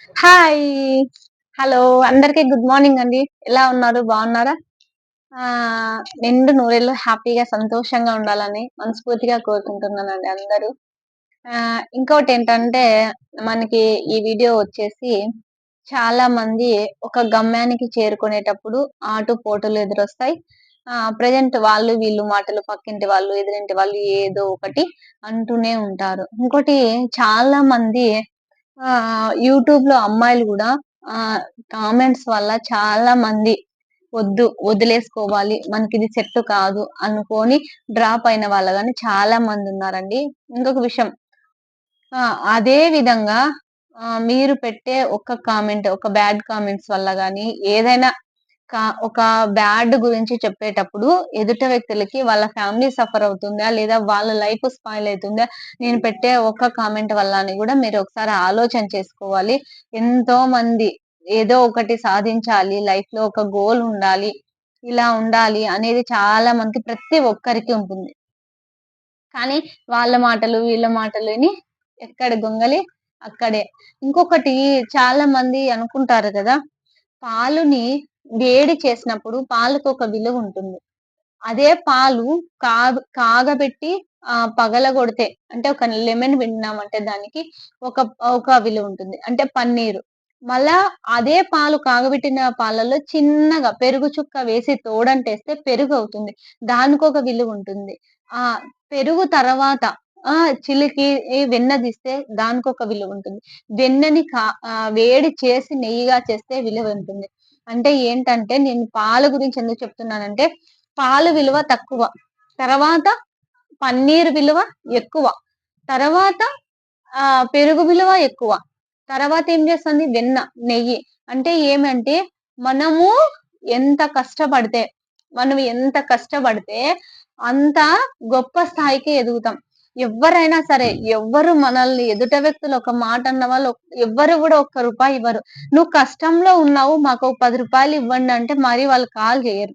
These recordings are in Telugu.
హాయ్. హలో. అందరికి గుడ్ మార్నింగ్ అండి. ఎలా ఉన్నారు? బాగున్నారా? నిండు నూరేళ్ళు హ్యాపీగా, సంతోషంగా ఉండాలని మనస్ఫూర్తిగా కోరుకుంటున్నానండి అందరూ. ఇంకోటేంటంటే మనకి ఈ వీడియో వచ్చేసి చాలా మంది ఒక గమ్యానికి చేరుకునేటప్పుడు ఆటుపోటులు ఎదురొస్తాయి. ప్రెజెంట్ వాళ్ళు, వీళ్ళు మాటలు, పక్కింటి వాళ్ళు, ఎదురింటి వాళ్ళు ఏదో ఒకటి అంటూనే ఉంటారు. ఇంకోటి చాలా మంది యూట్యూబ్‌లో అమ్మాయిలు గూడా ఆహ్, కామెంట్స్ వల్ల చాలా మంది వదిలేసుకోవాలి. మనకిది సెట్ కాదు అనుకోని డ్రాప్ అయిన వాళ్ళు గాని చాలా మందున్నారండి. ఇంకొక విషయం ఆ! అదే విధంగా మీరు పెట్టే ఒక్క కామెంట్, ఒక బ్యాడ్ కామెంట్స్ వల్ల గాని, ఏదైనా ఒక బ్యాడ్ గురించి చెప్పేటప్పుడు ఎదుట వ్యక్తులకి వాళ్ళ ఫ్యామిలీ సఫర్ అవుతుందా? లేదా వాళ్ళ లైఫ్ స్పాయిల్ అయితుందా? నేను పెట్టే ఒక్క కామెంట్ వల్ల అని గూడా మీరు ఒకసారి ఆలోచన చేసుకోవాలి. ఎంతో మంది ఏదో ఒకటి సాధించాలి, లైఫ్‌లో ఒక గోల్ ఉండాలి, ఇలా ఉండాలి అనేది చాలా మందికి ప్రతి ఒక్కరికి ఉంటుంది. కానీ వాళ్ళ మాటలు, వీళ్ళ మాటలు ఇని ఎక్కడ గొంగలి అక్కడే. ఇంకొకటి చాలా మంది అనుకుంటారు గదా! పాలుని వేడి చేసినప్పుడు పాలకొక విలువుంటుంది. అదే పాలు కాగబెట్టి పగలగొడితే అంటే ఒక లెమన్ పిండినామంటే దానికి ఒక ఒక విలువుంటుంది. అంటే పన్నీరు. మళ్ళా అదే పాలు కాగబెట్టిన పాలలో చిన్నగా పెరుగు చుక్క వేసి తోడంటేస్తే పెరుగవుతుంది. దానికొక విలువుంటుంది. పెరుగు తర్వాత ఆ! చిలికి వెన్న తీస్తే దానికొక విలువుంటుంది. వెన్నని వేడి చేసి నెయ్యిగా చేస్తే విలువుంటుంది. అంటే ఏంటంటే నేను పాల గురించి ఎందుకు చెప్తున్నానంటే పాలు విలువ తక్కువ. తర్వాత పన్నీర్ విలువ ఎక్కువ. తర్వాత పెరుగు విలువ ఎక్కువ. తర్వాత ఏం చేస్తుంది వెన్న, నెయ్యి. అంటే ఏమంటే మనము ఎంత కష్టపడితే, మనం ఎంత కష్టపడితే అంత గొప్ప స్థాయికి ఎదుగుతాం. ఎవ్వరైనా సరే, ఎవ్వరు మనల్ని ఎదుట వ్యక్తులు ఒక మాట అన్న వాళ్ళు ఎవ్వరు గూడా ఒక్క రూపాయి ఇవ్వరు. "నువ్వు కష్టంలో ఉన్నావు మాకు ఒక రూ. 10 ఇవ్వండి" అంటే మరి వాళ్ళు కాల్ జేయరు.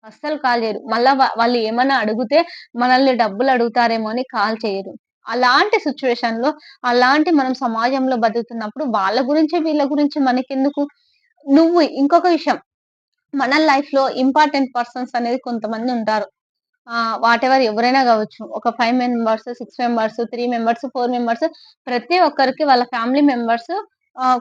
అస్సలు కాల్ చేయరు. మళ్ళా వాళ్ళు ఏమన్నా అడిగితే మనల్ని డబ్బులడుగుతారేమో అని కాల్ చేయరు. అలాంటి సిట్యుయేషన్‌లో అలాంటి మనం సమాజంలో బతుకుతున్నప్పుడు వాళ్ళ గురించి, వీళ్ళ గురించి మనకెందుకు? ఇంకొక విషయం మన లైఫ్‌లో ఇంపార్టెంట్ పర్సన్స్ అనేది కొంతమందుంటారు. వాటెవర్ ఎవరైనా గావచ్చు. ఒక 5 మెంబర్స్, 6 మెంబర్స్, 3 మెంబర్స్, 4 మెంబర్స్ ప్రతి ఒక్కరికి వాళ్ళ ఫ్యామిలీ మెంబర్స్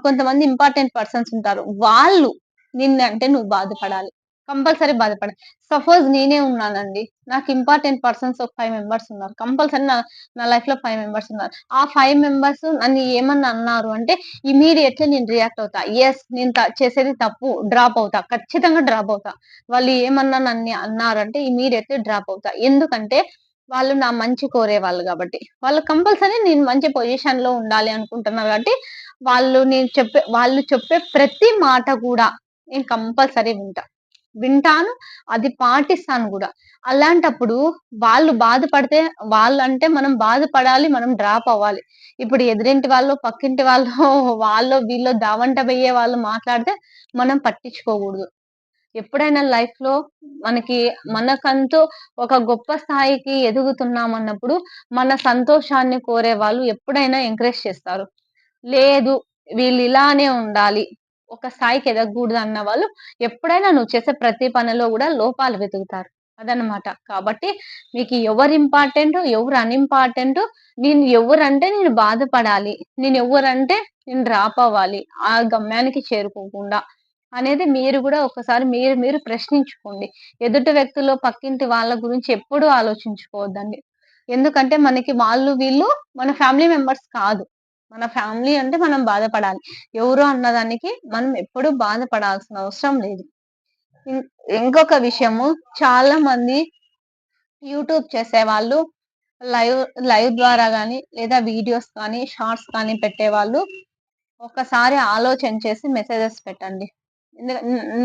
కొంతమంది ఇంపార్టెంట్ పర్సన్స్ ఉంటారు. వాళ్ళు నిన్నంటే నువ్వు బాధపడాలి. కంపల్సరీ బాధపడాలి. సపోజ్ నేనే ఉన్నానండి. నాకు ఇంపార్టెంట్ పర్సన్స్ ఒక 5 మెంబర్స్ ఉన్నారు. కంపల్సరీ నా నా లైఫ్‌లో 5 మెంబర్స్ ఉన్నారు. ఆ 5 మెంబర్స్ నన్ను ఏమన్నా అన్నారు అంటే ఇమ్మీడియేట్‌లీ నేను రియాక్ట్ అవుతా. యెస్ నేను చేసేది తప్పు డ్రాప్ అవుతా. ఖచ్చితంగా డ్రాప్ అవుతా. వాళ్ళు ఏమన్నా నన్ను అన్నారంటే ఇమ్మీడియేట్‌లీ డ్రాప్ అవుతా. ఎందుకంటే వాళ్ళు నా మంచి కోరేవాళ్ళు గాబట్టి. వాళ్ళు కంపల్సరీ నేను మంచి పొజిషన్‌లో ఉండాలి అనుకుంటున్నారు గాబట్టి, వాళ్ళు చెప్పే ప్రతి మాట గూడా నేను కంపల్సరీ వింటా. వింటాను. అది పాటిస్తాను గూడా. అలాంటప్పుడు వాళ్ళు బాధపడితే వాళ్ళంటే మనం బాధపడాలి. మనం డ్రాప్ అవ్వాలి. ఇప్పుడు ఎదురింటి వాళ్ళో, పక్కింటి వాళ్ళో, వాళ్ళో వీళ్ళో దావంట బోయే వాళ్ళు మాట్లాడితే మనం పట్టించుకోగూడదు. ఎప్పుడైనా లైఫ్‌లో మనకి మనకంటూ ఒక గొప్ప స్థాయికి ఎదుగుతున్నామన్నప్పుడు, మన సంతోషాన్ని కోరే వాళ్ళు ఎప్పుడైనా ఎంకరేజ్ చేస్తారు. లేదు వీళ్ళిలానే ఉండాలి. ఒక స్థాయికి ఎదగకూడదన్న వాళ్ళు ఎప్పుడైనా నువ్వు చేసే ప్రతి పనిలో గూడా లోపాలు వెతుకుతారు. అదనమాట. కాబట్టి మీకు ఎవరు ఇంపార్టెంటు, ఎవరు అన్‌ఇంపార్టెంటు, నేను బాధపడాలి. నేను డ్రాప్ అవ్వాలి. ఆ గమ్యానికి చేరుకోకుండా అనేది మీరు గూడా ఒకసారి మీరు మీరు ప్రశ్నించుకోండి. ఎదుటి వ్యక్తులు, పక్కింటి వాళ్ళ గురించి ఎప్పుడూ ఆలోచించుకోవద్దండి. ఎందుకంటే మనకి వాళ్ళు, వీళ్ళు మన ఫ్యామిలీ మెంబర్స్ కాదు. మన ఫ్యామిలీ అంటే మనం బాధపడాలి. ఎవరో అన్నదానికి మనం ఎప్పుడూ బాధపడాల్సిన అవసరం లేదు. ఇం ఇంకొక విషయము చాలా మంది యూట్యూబ్ చేసేవాళ్ళు లైవ్ లైవ్ ద్వారా గాని, లేదా వీడియోస్ కానీ, షార్ట్స్ కానీ పెట్టేవాళ్ళు ఒక్కసారి ఆలోచన చేసి మెసేజెస్ పెట్టండి.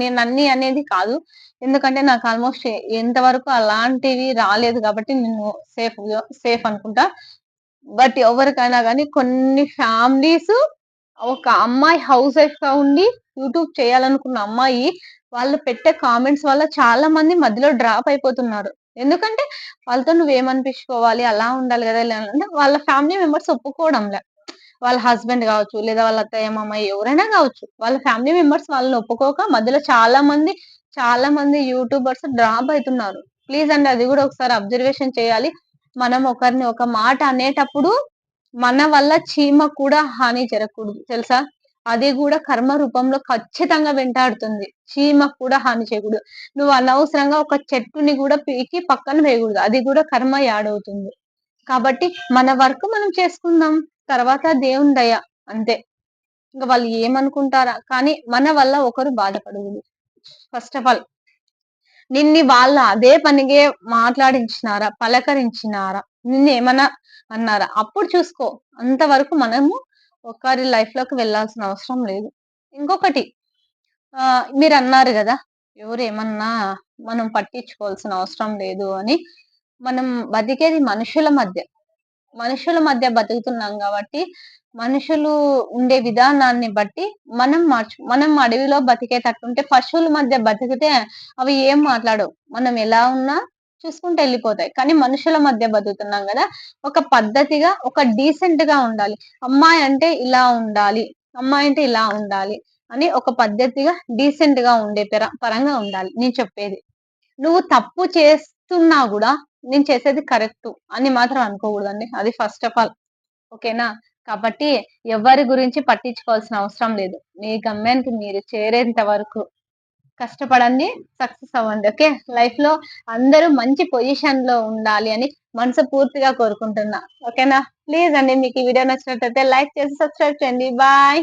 నేనన్నీ అనేది కాదు. ఎందుకంటే నాకు ఆల్‌మోస్ట్ ఇంతవరకు అలాంటివి రాలేదు కాబట్టి నేను సేఫ్ అనుకుంటా. బట్ ఎవరికైనా గాని కొన్ని ఫ్యామిలీసు ఒక అమ్మాయి హౌస్ వైఫ్‌గా ఉండి యూట్యూబ్ చేయాలనుకున్న అమ్మాయి వాళ్ళు పెట్టే కామెంట్స్ వల్ల చాలా మంది మధ్యలో డ్రాప్ అయిపోతున్నారు. ఎందుకంటే వాళ్ళతో నువ్వేమనిపించుకోవాలి, అలా ఉండాలి గదా! ఇలా అంటే వాళ్ళ ఫ్యామిలీ మెంబర్స్ ఒప్పుకోవడంలే. వాళ్ళ హస్బెండ్ గావచ్చు, లేదా వాళ్ళ అత్తయ్య, మామయ్య ఎవరైనా గావచ్చు. వాళ్ళ ఫ్యామిలీ మెంబర్స్ వాళ్ళని ఒప్పుకోక మధ్యలో చాలా మంది యూట్యూబర్స్ డ్రాప్ అయితున్నారు. ప్లీజ్ అండి అది గూడా ఒకసారి అబ్జర్వేషన్ చేయాలి. మనం ఒకరిని ఒక మాట అనేటప్పుడు మన వల్ల చీమ కూడా హాని జరగకూడదు తెలుసా? అది గూడా కర్మ రూపంలో ఖచ్చితంగా వెంటాడుతుంది. చీమకు కూడా హాని చేయకూడదు. నువ్వు అనవసరంగా ఒక చెట్టుని గూడా పీకి పక్కన వేయగూడదు. అది గూడా కర్మ యాడ్ అవుతుంది. కాబట్టి మన వర్క్ మనం చేసుకుందాం. తర్వాత దేవుని దయ అంతే. ఇంక వాళ్ళు ఏమనుకుంటారా? కానీ మన వల్ల ఒకరు బాధపడకూడదు. ఫస్ట్ ఆఫ్ ఆల్ వాళ్ళు అదే పనిగే మాట్లాడించినారా? పలకరించినారా? నిన్నేమన్నా అన్నారా? అప్పుడు చూసుకో. అంతవరకు మనము ఒకరి లైఫ్‌లోకి వెళ్ళాల్సిన అవసరం లేదు. ఇంకొకటి మీరన్నారు గదా! ఎవరేమన్నా మనం పట్టించుకోవాల్సిన అవసరం లేదు అని. మనం బతికేది మనుషుల మధ్య. మనుషుల మధ్య బతుకుతున్నాం గాబట్టి, మనుషులు ఉండే విధానాన్ని బట్టి మనం అడవిలో బతికేటట్టుంటే పశువుల మధ్య బతికితే అవి ఏం మాట్లాడవు. మనం ఎలా ఉన్నా చూసుకుంటూ ఎళ్ళిపోతాయి. కానీ మనుషుల మధ్య బతుకుతున్నాం గదా! ఒక పద్ధతిగా, ఒక డీసెంట్‌గా ఉండాలి. అమ్మాయంటే ఇలా ఉండాలి. అమ్మాయంటే ఇలా ఉండాలి. అని ఒక పద్ధతిగా, డీసెంట్‌గా ఉండే పరంగా ఉండాలి నేను చెప్పేది. నువ్వు తప్పు చేస్తున్నా గూడా, నేను చేసేది కరెక్టు అని మాత్రం అనుకోకూడదండి. అది ఫస్ట్ ఆఫ్ ఆల్. ఓకేనా? కాబట్టి ఎవ్వరి గురించి పట్టించుకోవాల్సిన అవసరం లేదు. మీ గమ్యానికి మీరు చేరేంత వరకు కష్టపడండి. సక్సెస్ అవ్వండి. ఓకే. లైఫ్‌లో అందరూ మంచి పొజిషన్‌లో ఉండాలి అని మనస్ఫూర్తిగా కోరుకుంటున్నా. ఓకేనా? ప్లీజ్ అండి మీకు ఈ వీడియో నచ్చినట్టయితే లైక్ చేసి సబ్స్క్రైబ్ చేయండి. బాయ్.